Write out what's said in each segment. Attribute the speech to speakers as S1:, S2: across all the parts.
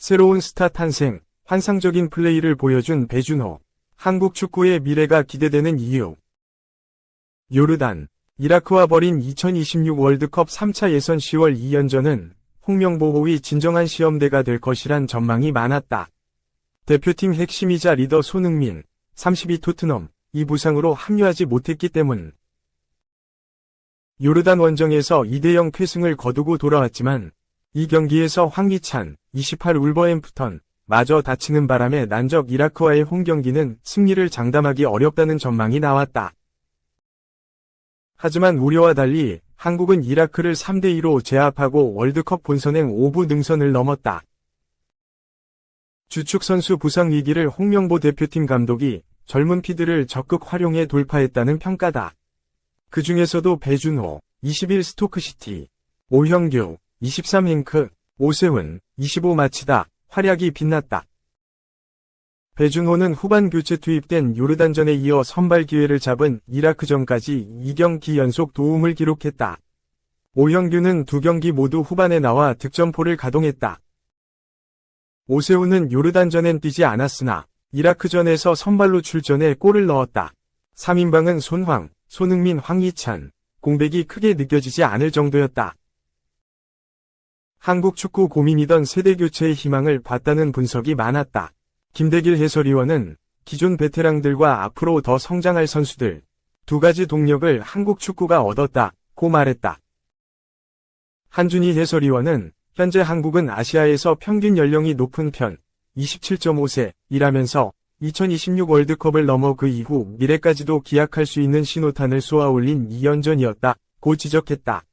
S1: 새로운 스타 탄생, 환상적인 플레이를 보여준 배준호. 한국 축구의 미래가 기대되는 이유. 요르단, 이라크와 벌인 2026 월드컵 3차 예선 10월 2연전은 홍명보호의 진정한 시험대가 될 것이란 전망이 많았다. 대표팀 핵심이자 리더 손흥민, 32 토트넘, 이 부상으로 합류하지 못했기 때문. 요르단 원정에서 2대0 패승을 거두고 돌아왔지만 이 경기에서 황희찬, 28 울버햄프턴, 마저 다치는 바람에 난적 이라크와의 홈경기는 승리를 장담하기 어렵다는 전망이 나왔다. 하지만 우려와 달리 한국은 이라크를 3대2로 제압하고 월드컵 본선행 5부 능선을 넘었다. 주축 선수 부상 위기를 홍명보 대표팀 감독이 젊은 피들을 적극 활용해 돌파했다는 평가다. 그 중에서도 배준호, 21 스토크시티, 오형규, 23 행크, 오세훈, 25 마치다, 활약이 빛났다. 배준호는 후반 교체 투입된 요르단전에 이어 선발 기회를 잡은 이라크전까지 2경기 연속 도움을 기록했다. 오형규는 2경기 모두 후반에 나와 득점포를 가동했다. 오세훈은 요르단전엔 뛰지 않았으나 이라크전에서 선발로 출전해 골을 넣었다. 3인방은 손황, 손흥민, 황희찬, 공백이 크게 느껴지지 않을 정도였다. 한국 축구 고민이던 세대 교체의 희망을 봤다는 분석이 많았다. 김대길 해설위원은 기존 베테랑들과 앞으로 더 성장할 선수들, 두 가지 동력을 한국 축구가 얻었다고 말했다. 한준희 해설위원은 현재 한국은 아시아에서 평균 연령이 높은 편, 27.5세이라면서 2026 월드컵을 넘어 그 이후 미래까지도 기약할 수 있는 신호탄을 쏘아올린 2연전이었다고 지적했다.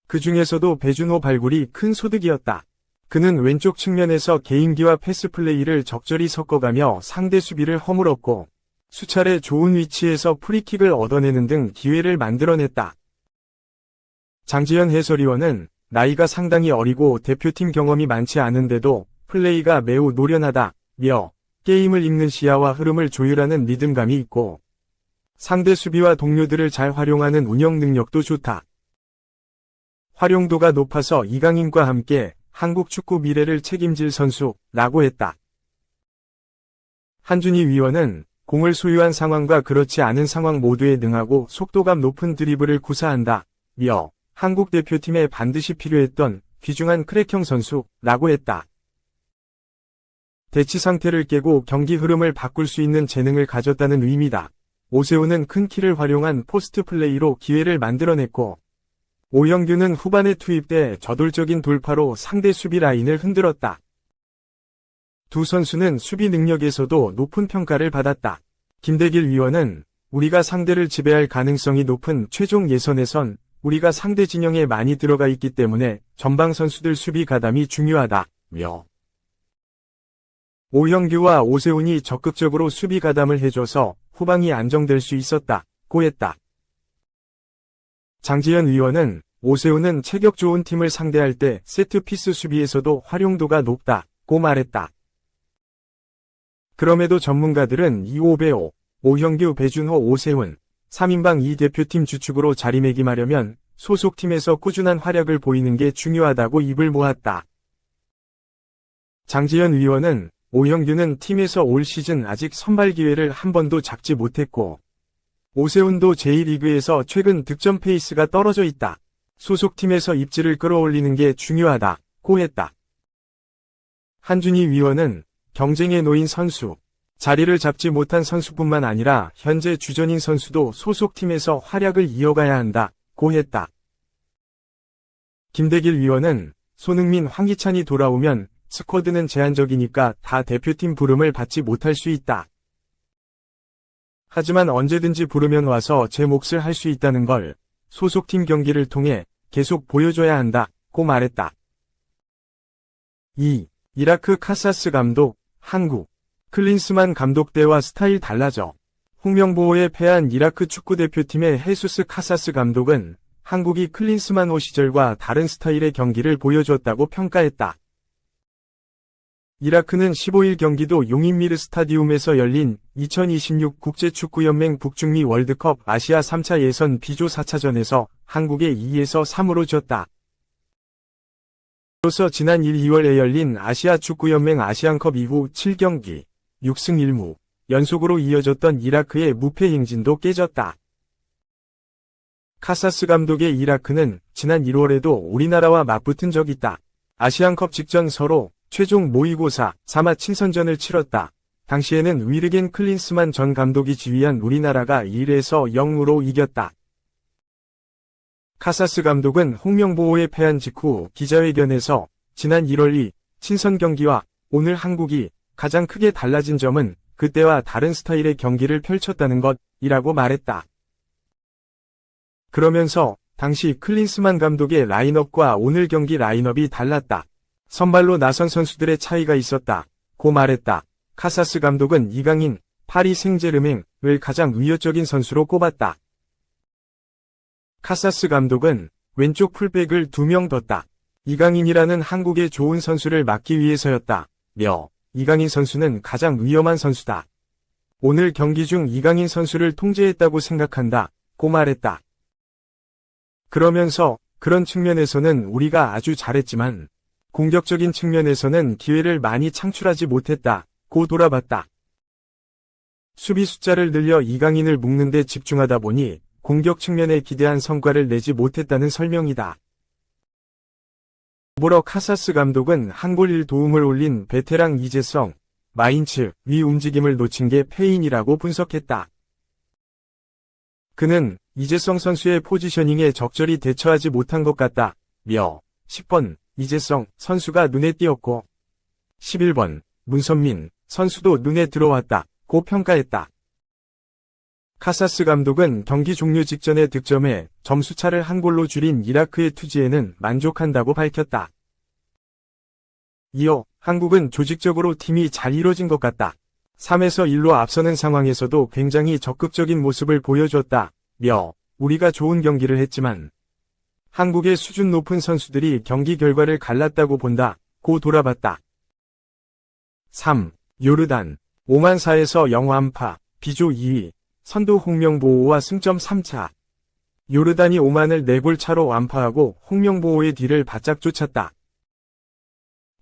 S1: 그 중에서도 배준호 발굴이 큰 소득이었다. 그는 왼쪽 측면에서 개인기와 패스 플레이를 적절히 섞어가며 상대 수비를 허물었고 수차례 좋은 위치에서 프리킥을 얻어내는 등 기회를 만들어냈다. 장지현 해설위원은 나이가 상당히 어리고 대표팀 경험이 많지 않은데도 플레이가 매우 노련하다며 게임을 읽는 시야와 흐름을 조율하는 리듬감이 있고 상대 수비와 동료들을 잘 활용하는 운영 능력도 좋다. 활용도가 높아서 이강인과 함께 한국 축구 미래를 책임질 선수라고 했다. 한준희 위원은 공을 소유한 상황과 그렇지 않은 상황 모두에 능하고 속도감 높은 드리블을 구사한다며 한국 대표팀에 반드시 필요했던 귀중한 크랙형 선수라고 했다. 대치 상태를 깨고 경기 흐름을 바꿀 수 있는 재능을 가졌다는 의미다. 오세훈은 큰 키를 활용한 포스트 플레이로 기회를 만들어냈고 오형규는 후반에 투입돼 저돌적인 돌파로 상대 수비 라인을 흔들었다. 두 선수는 수비 능력에서도 높은 평가를 받았다. 김대길 위원은 우리가 상대를 지배할 가능성이 높은 최종 예선에선 우리가 상대 진영에 많이 들어가 있기 때문에 전방 선수들 수비 가담이 중요하다며 오형규와 오세훈이 적극적으로 수비 가담을 해줘서 후방이 안정될 수 있었다고 했다. 장지현 위원은 오세훈은 체격 좋은 팀을 상대할 때 세트피스 수비에서도 활용도가 높다고 말했다. 그럼에도 전문가들은 2-5-5, 오형규, 배준호, 오세훈, 3인방 2대표팀 주축으로 자리매김하려면 소속팀에서 꾸준한 활약을 보이는 게 중요하다고 입을 모았다. 장지현 위원은 오형규는 팀에서 올 시즌 아직 선발 기회를 한 번도 잡지 못했고 오세훈도 제1리그에서 최근 득점 페이스가 떨어져 있다. 소속팀에서 입지를 끌어올리는 게 중요하다고 했다. 한준희 위원은 경쟁에 놓인 선수, 자리를 잡지 못한 선수뿐만 아니라 현재 주전인 선수도 소속팀에서 활약을 이어가야 한다고 했다. 김대길 위원은 손흥민, 황희찬이 돌아오면 스쿼드는 제한적이니까 다 대표팀 부름을 받지 못할 수 있다. 하지만 언제든지 부르면 와서 제 몫을 할 수 있다는 걸 소속팀 경기를 통해 계속 보여줘야 한다고 말했다. 2. 이라크 카사스 감독, 한국. 클린스만 감독 때와 스타일 달라져. 홍명보호에 패한 이라크 축구대표팀의 헤수스 카사스 감독은 한국이 클린스만 호 시절과 다른 스타일의 경기를 보여줬다고 평가했다. 이라크는 15일 경기도 용인미르 스타디움에서 열린 2026 국제축구연맹 북중미 월드컵 아시아 3차 예선 B조 4차전에서 한국에 2-3으로 졌다. 로서 지난 2월에 열린 아시아 축구연맹 아시안컵 이후 7경기 6승 1무 연속으로 이어졌던 이라크의 무패 행진도 깨졌다. 카사스 감독의 이라크는 지난 1월에도 우리나라와 맞붙은 적이 있다. 아시안컵 직전 서로 최종 모의고사 3화 친선전을 치렀다. 당시에는 위르겐 클린스만 전 감독이 지휘한 우리나라가 1에서 0으로 이겼다. 카사스 감독은 홍명보호에 패한 직후 기자회견에서 지난 1월 2 친선 경기와 오늘 한국이 가장 크게 달라진 점은 그때와 다른 스타일의 경기를 펼쳤다는 것이라고 말했다. 그러면서 당시 클린스만 감독의 라인업과 오늘 경기 라인업이 달랐다. 선발로 나선 선수들의 차이가 있었다. 고 말했다. 카사스 감독은 이강인, 파리 생제르맹을 가장 위협적인 선수로 꼽았다. 카사스 감독은 왼쪽 풀백을 2명 뒀다. 이강인이라는 한국의 좋은 선수를 막기 위해서였다. 이강인 선수는 가장 위험한 선수다. 오늘 경기 중 이강인 선수를 통제했다고 생각한다. 고 말했다. 그러면서 그런 측면에서는 우리가 아주 잘했지만 공격적인 측면에서는 기회를 많이 창출하지 못했다. 고 돌아봤다. 수비 숫자를 늘려 이강인을 묶는 데 집중하다 보니 공격 측면에 기대한 성과를 내지 못했다는 설명이다. 더불어 카사스 감독은 한 골 1도움을 올린 베테랑 이재성, 마인츠 위 움직임을 놓친 게 패인이라고 분석했다. 그는 이재성 선수의 포지셔닝에 적절히 대처하지 못한 것 같다. 10번 이재성 선수가 눈에 띄었고 11번 문선민 선수도 눈에 들어왔다. 고 평가했다. 카사스 감독은 경기 종료 직전의 득점에 점수차를 한 골로 줄인 이라크의 투지에는 만족한다고 밝혔다. 이어 한국은 조직적으로 팀이 잘 이뤄진 것 같다. 3에서 1로 앞서는 상황에서도 굉장히 적극적인 모습을 보여줬다. 우리가 좋은 경기를 했지만 한국의 수준 높은 선수들이 경기 결과를 갈랐다고 본다. 고 돌아봤다. 3. 요르단 오만 4에서 0 완파 B조 2위 선두 홍명보호와 승점 3차. 요르단이 오만을 4골 차로 완파하고 홍명보호의 뒤를 바짝 쫓았다.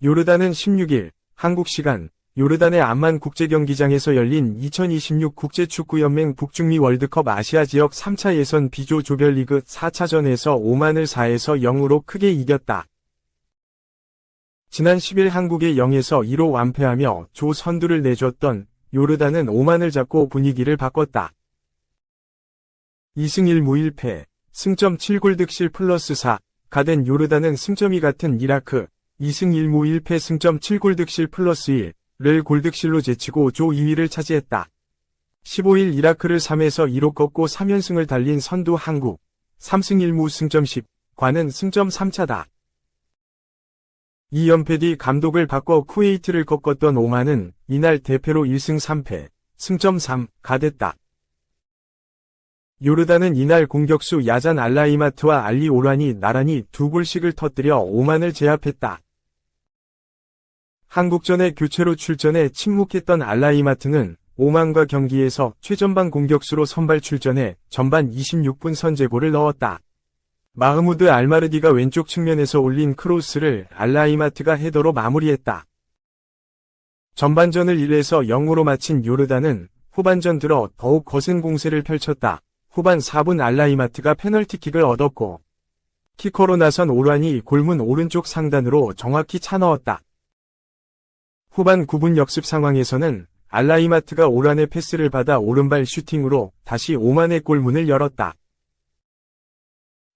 S1: 요르단은 16일 한국 시간 요르단의 암만 국제경기장에서 열린 2026 국제축구연맹 북중미 월드컵 아시아 지역 3차 예선 B조 조별리그 4차전에서 오만을 4에서 0으로 크게 이겼다. 지난 10일 한국의 0에서 2로 완패하며 조 선두를 내줬던 요르단은 오만을 잡고 분위기를 바꿨다. 2승 1무 1패, 승점 7골 득실 플러스 4가 된 요르단은 승점이 같은 이라크, 2승 1무 1패 승점 7골 득실 플러스 1를 골득실로 제치고 조 2위를 차지했다. 15일 이라크를 3에서 2로 꺾고 3연승을 달린 선두 한국, 3승 1무 승점 10과는 승점 3차다. 2연패 뒤 감독을 바꿔 쿠웨이트를 꺾었던 오만은 이날 대패로 1승 3패, 승점 3가 됐다. 요르단은 이날 공격수 야잔 알라이마트와 알리 오란이 나란히 2골씩을 터뜨려 오만을 제압했다. 한국전에 교체로 출전해 침묵했던 알라이마트는 오만과 경기에서 최전방 공격수로 선발 출전해 전반 26분 선제골을 넣었다. 마흐무드 알마르디가 왼쪽 측면에서 올린 크로스를 알라이마트가 헤더로 마무리했다. 전반전을 1에서 0으로 마친 요르단은 후반전 들어 더욱 거센 공세를 펼쳤다. 후반 4분 알라이마트가 페널티킥을 얻었고 키커로 나선 오란이 골문 오른쪽 상단으로 정확히 차 넣었다. 후반 9분 역습 상황에서는 알라이마트가 오란의 패스를 받아 오른발 슈팅으로 다시 오만의 골문을 열었다.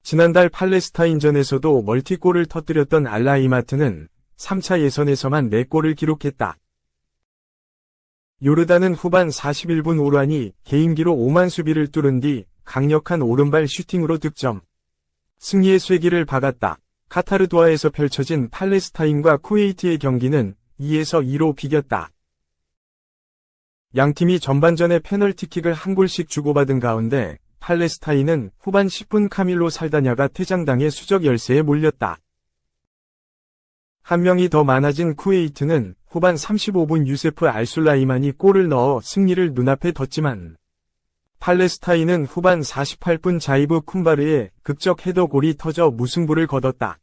S1: 지난달 팔레스타인전에서도 멀티골을 터뜨렸던 알라이마트는 3차 예선에서만 4골을 기록했다. 요르단은 후반 41분 오란이 개인기로 오만 수비를 뚫은 뒤 강력한 오른발 슈팅으로 득점. 승리의 쐐기를 박았다. 카타르 도하에서 펼쳐진 팔레스타인과 쿠웨이트의 경기는 2에서 2로 비겼다. 양팀이 전반전에 페널티킥을 한 골씩 주고받은 가운데 팔레스타인은 후반 10분 카밀로 살다냐가 퇴장당해 수적 열세에 몰렸다. 한 명이 더 많아진 쿠웨이트는 후반 35분 유세프 알술라이만이 골을 넣어 승리를 눈앞에 뒀지만 팔레스타인은 후반 48분 자이브 쿰바르의 극적 헤더골이 터져 무승부를 거뒀다.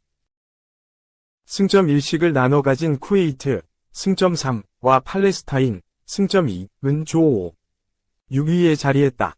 S1: 승점 1씩을 나눠 가진 쿠웨이트, 승점 3와 팔레스타인, 승점 2은 조 5, 6위에 자리했다.